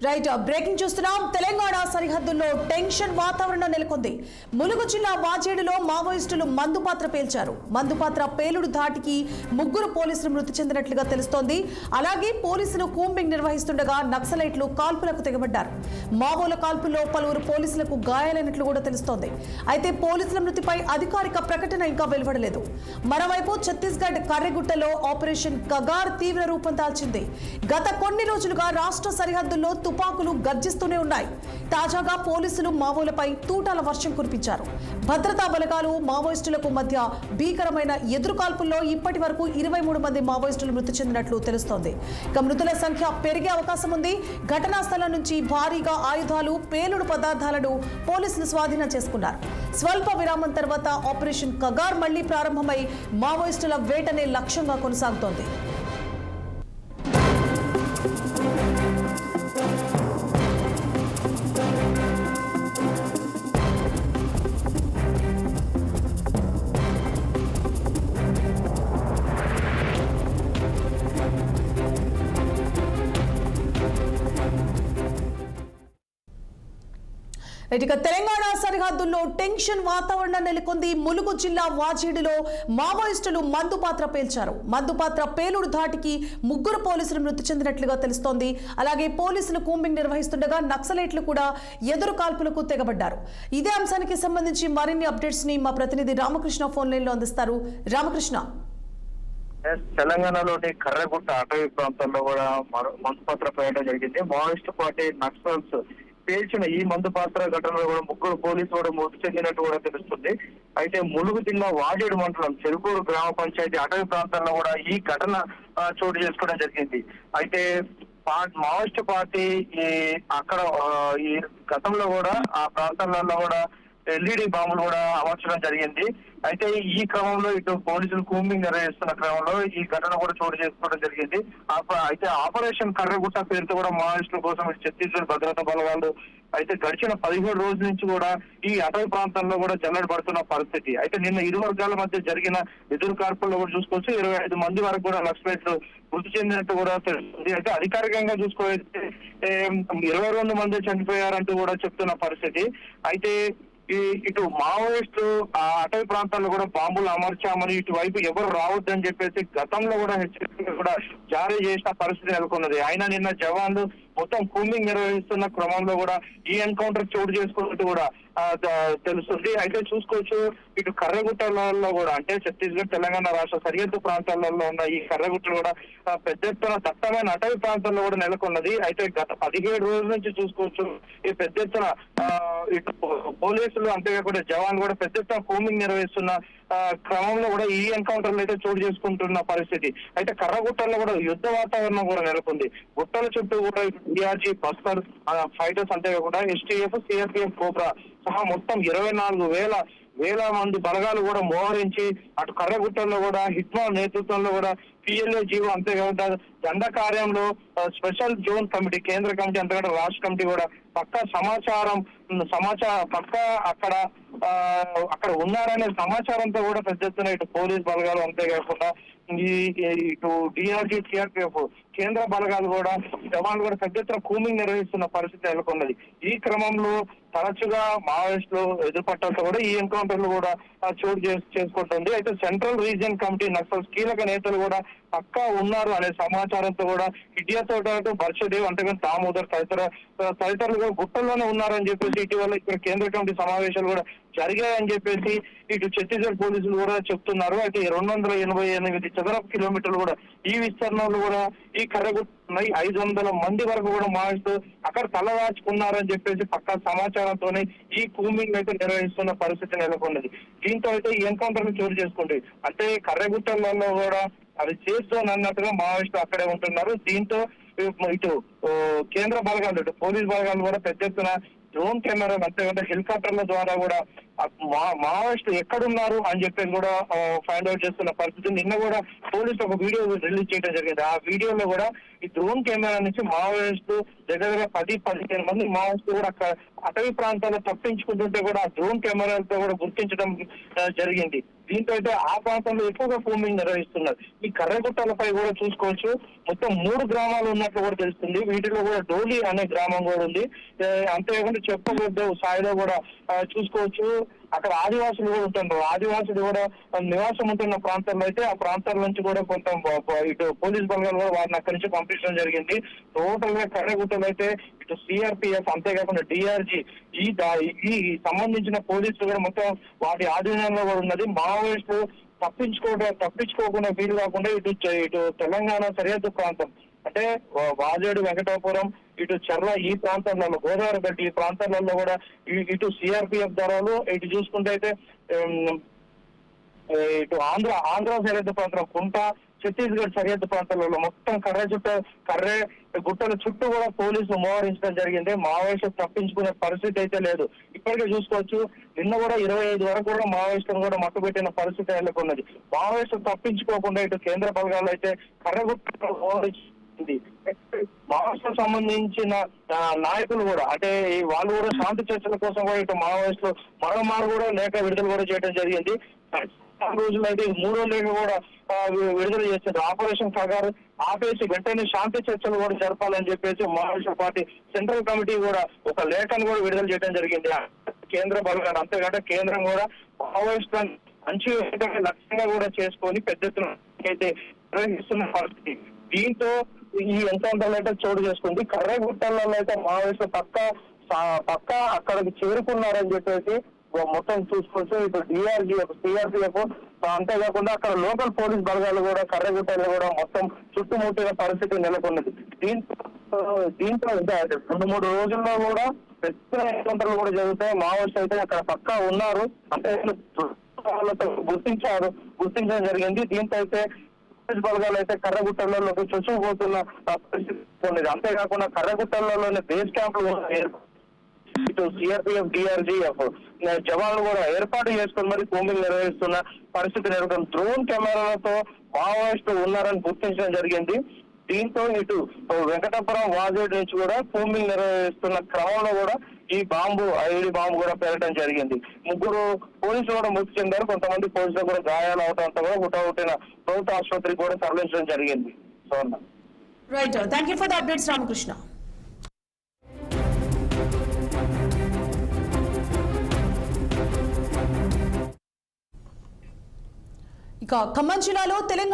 Right breaking చూస్తున్నాం. తెలంగాణ సరిహద్దుల్లో tension వాతావరణం నెలకొంది. ములుగు జిల్లా వాజేడులో మావోయిస్టులు మందుపాత్ర పేల్చారు. మందుపాత్ర పేలుడు ధాటికి 3 పోలీసులు మృతి చెందినట్లుగా తెలుస్తోంది. అలాగే పోలీసులు కూంబింగ్ నిర్వహిస్తుండగా నక్సలైట్లు కాల్పులకు తెగబడ్డారు. మావోల కాల్పుల్లో పలువురు పోలీసులకు గాయాలైనట్లు కూడా తెలుస్తోంది. అయితే పోలీసుల మృతిపై అధికారిక ప్రకటన ఇంకా వెలువడలేదు. మరోవైపు ఛత్తీస్గఢ్ కర్రెగుట్టలో ఆపరేషన్ కగార్ తీవ్ర రూపం దాల్చింది. గత కొన్ని రోజులుగా రాష్ట్ర సరిహద్దుల్లో తుపాకులు గర్జిస్తూనే ఉన్నాయి. తాజాగా పోలీసులు మావోలపై తూటాల వర్షం కురిపించారు. భద్రతా బలగాలు మావోయిస్టులకు మధ్య భీకరమైన ఎదురుకాల్పుల్లో ఇప్పటి వరకు 23 మంది మావోయిస్టులు మృతి చెందినట్లు తెలుస్తోంది. ఇక మృతుల సంఖ్య పెరిగే అవకాశం ఉంది. ఘటనా స్థలం నుంచి భారీగా ఆయుధాలు, పేలుడు పదార్థాలను పోలీసులు స్వాధీనం చేసుకున్నారు. స్వల్ప విరామం తర్వాత ఆపరేషన్ కగార్ మళ్లీ ప్రారంభమై మావోయిస్టుల వేటనే లక్ష్యంగా కొనసాగుతోంది. ఇక తెలంగాణ సరిహద్దుల్లో టెన్షన్ వాతావరణం నెలకొంది. ములుగు జిల్లా వాజేడులో మావోయిస్టులు మందుపాత్ర పేల్చారు. మందుపాత్ర పేలుడు ధాటికి 3 పోలీసులు మృతి చెందినట్లుగా తెలుస్తోంది. అలాగే పోలీసులు కూంబింగ్ నిర్వహిస్తుండగా నక్సలైట్లు కూడా ఎదురు కాల్పులకు తెగబడ్డారు. ఇదే అంశానికి సంబంధించి మరిన్ని అప్డేట్స్ ని మా ప్రతినిధి రామకృష్ణ ఫోన్ లైన్ లో అందిస్తారు. రామకృష్ణ, తెలంగాణలోని కర్రగుట్ట అటవీ ప్రాంతంలో కూడా మందుపాత్ర పేయడం జరిగింది. మావోయిస్టు పార్టీ నక్సల్స్ పేల్చిన ఈ మందుపాత్ర ఘటనలో కూడా 3 పోలీసులు కూడా మృతి చెందినట్టు కూడా తెలుస్తుంది. అయితే ములుగు జిల్లా వాజేడు మండలం చెరుకూరు గ్రామ పంచాయతీ అటవీ ప్రాంతంలో కూడా ఈ ఘటన చోటు చేసుకోవడం జరిగింది. అయితే మావోయిస్టు పార్టీ అక్కడ ఈ గతంలో కూడా ఆ ప్రాంతాలలో కూడా LED బాంబులు కూడా అమర్చడం జరిగింది. అయితే ఈ క్రమంలో ఇటు పోలీసులు కూంబింగ్ నిర్వహిస్తున్న క్రమంలో ఈ ఘటన కూడా చోటు చేసుకోవడం జరిగింది. అయితే ఆపరేషన్ కర్రగుట్ట పేరుతో కూడా మావోయిస్టుల కోసం ఛత్తీస్గఢ్ భద్రతా బలగాలు అయితే గడిచిన 17 రోజుల నుంచి కూడా ఈ అటవీ ప్రాంతంలో కూడా జల్లెడ పడుతున్న పరిస్థితి. అయితే నిన్న ఇరు వర్గాల మధ్య జరిగిన ఎదురు కార్పుల్లో కూడా చూసుకోవచ్చు 25 మంది వరకు కూడా నక్సలైట్లు మృతి చెందినట్టు కూడా తెలుస్తుంది. అయితే అధికారికంగా చూసుకోవచ్చు 22 మంది చనిపోయారంటూ కూడా చెప్తున్న పరిస్థితి. అయితే ఇటు మావోయిస్టులు ఆ అటవీ ప్రాంతాల్లో కూడా బాంబులు అమర్చామని ఇటువైపు ఎవరు రావద్దని చెప్పేసి గతంలో కూడా హెచ్చరికలు కూడా జారీ చేసిన పరిస్థితి నెలకొన్నది. అయినా నిన్న జవాన్లు మొత్తం కూంబింగ్ నిర్వహిస్తున్న క్రమంలో కూడా ఈ ఎన్కౌంటర్ చోటు చేసుకున్నట్టు కూడా తెలుస్తుంది. అయితే చూసుకోవచ్చు ఇటు కర్రగుట్టలలో కూడా అంటే ఛత్తీస్గఢ్ తెలంగాణ రాష్ట్ర సరిహద్దు ప్రాంతాలలో ఉన్న ఈ కర్రగుట్టలు కూడా పెద్ద ఎత్తున దట్టమైన అటవీ ప్రాంతాల్లో కూడా నెలకొన్నది. అయితే గత 17 రోజుల నుంచి చూసుకోవచ్చు ఈ పెద్ద ఎత్తున ఇటు పోలీసులు అంతేకాకుండా జవాన్లు కూడా పెద్ద ఎత్తున కూంబింగ్ నిర్వహిస్తున్న క్రమంలో కూడా ఈ ఎన్కౌంటర్లు అయితే చోటు చేసుకుంటున్న పరిస్థితి. అయితే కర్రగుట్టల్లో కూడా యుద్ధ వాతావరణం కూడా నెలకొంది. గుట్టల చుట్టూ కూడా DRG బస్తర్ ఫైటర్స్ అంతేకాకుండా STF, CRPF, కోబ్రా సహా మొత్తం 24,000 మంది బలగాలు కూడా మోహరించి అటు కర్రగుట్టల్లో కూడా హిట్మాల్ నేతృత్వంలో కూడా PLA జీవో అంతేకాకుండా దండ కార్యంలో స్పెషల్ జోన్ కమిటీ, కేంద్ర కమిటీ అంతేకాకుండా రాష్ట్ర కమిటీ కూడా పక్కా పక్కా అక్కడ ఉన్నారనే సమాచారంతో కూడా పెద్ద ఎత్తున ఇటు పోలీస్ బలగాలు అంతేకాకుండా ఇటు DRG, CRPF కేంద్ర బలగాలు కూడా జవాన్లు కూడా పెద్ద ఎత్తున కూంబింగ్ నిర్వహిస్తున్న పరిస్థితి నెలకొన్నది. ఈ క్రమంలో తరచుగా మావోయిస్టులు ఎదురుపట్టడంతో కూడా ఈ ఎన్కౌంటర్లు కూడా చోటు చేసుకుంటుంది. అయితే సెంట్రల్ రీజియన్ కమిటీ నక్సల్స్ కీలక నేతలు కూడా పక్కా ఉన్నారు అనే సమాచారంతో కూడా ఇడియాతో బర్షదేవ్ అంతేగాని దామోదర్ తదితరులు కూడా గుట్టల్లోనే ఉన్నారని చెప్పేసి ఇటీవల ఇక్కడ కేంద్ర కమిటీ సమావేశాలు కూడా జరిగాయని చెప్పేసి ఇటు ఛత్తీస్గఢ్ పోలీసులు కూడా చెప్తున్నారు. అయితే 288 చదరపు కిలోమీటర్లు కూడా ఈ విస్తరణలో కూడా ఈ కర్రగుట్ట 500 మంది వరకు కూడా మావోయిస్టులు అక్కడ తలదాచుకున్నారని చెప్పేసి పక్కా సమాచారంతోనే ఈ కూంబింగ్ అయితే నిర్వహిస్తున్న పరిస్థితి నెలకొన్నది. దీంతో అయితే ఈ ఎన్కౌంటర్ చోటు చేసుకుంటుంది. అంటే కర్రగుట్టలలో కూడా అది చేస్తోంది అన్నట్టుగా మావోయిస్టులు అక్కడే ఉంటున్నారు. దీంతో ఇటు కేంద్ర బలగాలు ఇటు పోలీస్ బలగాలు కూడా పెద్ద ఎత్తున డ్రోన్ కెమెరా అంతేకాకుండా హెలికాప్టర్ల ద్వారా కూడా మావోయిస్టులు ఎక్కడున్నారు అని చెప్పేసి కూడా ఫైండ్ అవుట్ చేస్తున్న పరిస్థితి. నిన్న కూడా పోలీసులు ఒక వీడియో రిలీజ్ చేయడం జరిగింది. ఆ వీడియోలో కూడా ఈ డ్రోన్ కెమెరా నుంచి మావోయిస్టులు దగ్గర 10-15 మంది మావోయిస్టులు కూడా అటవీ ప్రాంతాల్లో తప్పించుకుంటుంటే కూడా ఆ డ్రోన్ కెమెరాలతో కూడా గుర్తించడం జరిగింది. దీంతో అయితే ఆ ప్రాంతంలో ఎక్కువగా కూంబింగ్ నిర్వహిస్తున్నారు. ఈ కర్రగుట్టలపై కూడా చూసుకోవచ్చు, మొత్తం 3 గ్రామాలు ఉన్నట్లు కూడా తెలుస్తుంది. వీటిలో కూడా డోలి అనే గ్రామం కూడా ఉంది. అంతేకాకుండా చెప్పబద్ద స్థాయిలో కూడా చూసుకోవచ్చు అక్కడ ఆదివాసులు కూడా ఉంటున్నారు. ఆదివాసులు కూడా నివాసం ఉంటున్న ప్రాంతాల్లో అయితే ఆ ప్రాంతాల నుంచి కూడా కొంత ఇటు పోలీస్ బలగాలు కూడా వారిని అక్కడి నుంచి పంపించడం జరిగింది. టోటల్ గా కర్రగుట్టలు అయితే ఇటు సిఆర్పిఎఫ్ అంతేకాకుండా డిఆర్జీ ఈ సంబంధించిన పోలీసులు కూడా మొత్తం వాటి ఆధీనంలో కూడా ఉన్నది. మావోయిస్టులు తప్పించుకోకుండా వీలు కాకుండా ఇటు తెలంగాణ సరిహద్దు ప్రాంతం అంటే వాజేడు, వెంకటాపురం, ఇటు చర్ల ఈ ప్రాంతాలలో, గోదావరి గట్టి ఈ ప్రాంతాలలో కూడా ఇటు సిఆర్పిఎఫ్ దళాలు, ఇటు చూసుకుంటే అయితే ఇటు ఆంధ్ర సరిహద్దు ప్రాంతం కుంట, ఛత్తీస్గఢ్ సరిహద్దు ప్రాంతాలలో మొత్తం కర్రే గుట్టల చుట్టూ కూడా పోలీసులు మోహరించడం జరిగింది. మావోయిస్టులు తప్పించుకునే పరిస్థితి అయితే లేదు. ఇప్పటికే చూసుకోవచ్చు, నిన్న కూడా 25 వరకు కూడా మావోయిస్టులను కూడా మట్టుబెట్టిన పరిస్థితి నెలకొన్నది. మావోయిస్టులు తప్పించుకోకుండా ఇటు కేంద్ర బలగాలు అయితే కర్రగుట్టలు మోహరించింది. మావోయిస్టులకు సంబంధించిన నాయకులు కూడా అంటే వాళ్ళు కూడా శాంతి చర్చల కోసం కూడా ఇటు మావోయిస్టులు మరోమారు కూడా లేఖ విడుదల కూడా చేయడం జరిగింది. రోజులు అయితే 3 లేఖ కూడా విడుదల చేశారు. ఆపరేషన్ సాగర్ ఆపేసి వెంటనే శాంతి చర్చలు కూడా జరపాలని చెప్పేసి మావోయిస్టు పార్టీ సెంట్రల్ కమిటీ కూడా ఒక లేఖను కూడా విడుదల చేయడం జరిగింది. కేంద్ర బలగాలు అంతేకాక కేంద్రం కూడా మావోయిస్టు లక్ష్యంగా కూడా చేసుకొని పెద్ద ఎత్తున అయితే నిర్వహిస్తున్న పరిస్థితి. దీంతో ఈ ఎన్కౌంటర్లు అయితే చోటు చేసుకుంది. కర్రగుట్టలలో అయితే మావోయిస్టులు పక్క అక్కడికి చేరుకున్నారని చెప్పేసి మొత్తం చూసుకోవచ్చు. ఇప్పుడు డిఆర్జీఎఫ్, సిఆర్పిఎఫ్ అంతేకాకుండా అక్కడ లోకల్ పోలీస్ బలగాలు కూడా కర్రగుట్టలు కూడా మొత్తం చుట్టుముట్టిన పరిస్థితి నెలకొన్నది. దీంతో 2-3 రోజుల్లో కూడా పెద్ద ఎన్కౌంటర్లు కూడా జరుగుతాయి. మావోయిస్టులు అయితే అక్కడ పక్కా ఉన్నారు అంటే గుర్తించడం జరిగింది. దీంతో అయితే బలగాలు అయితే కర్రగుట్టలలోకి చొచ్చుకుపోతున్న పరిస్థితి ఉన్నది. అంతేకాకుండా కర్రగుట్టలలోని బేస్ క్యాంపులు ఇటు సిఆర్పిఎఫ్, డిఆర్జీఎఫ్ జవాన్లు కూడా ఏర్పాటు చేసుకుని మరి కూంబింగ్ నిర్వహిస్తున్న పరిస్థితి నెలకొంది. డ్రోన్ కెమెరాలతో మావోయిస్టులు ఉన్నారని గుర్తించడం జరిగింది. దీంతో ఇటు వెంకటాపురం, వాజేడు నుంచి కూడా కూంబింగ్ నిర్వహిస్తున్న క్రమంలో కూడా ఈ ఐడి బాంబు కూడా పెరగడం జరిగింది. 3 పోలీసులు కూడా మృతి చెందారు. కొంతమంది పోలీసులు కూడా గాయాలు అవడంతో కూడా హుటాహుటిన ప్రభుత్వ ఆసుపత్రికి కూడా తరలించడం జరిగింది. Right, thank you for the updates Ramakrishna. ఇక ఖమ్మం జిల్లాలో తెలంగాణ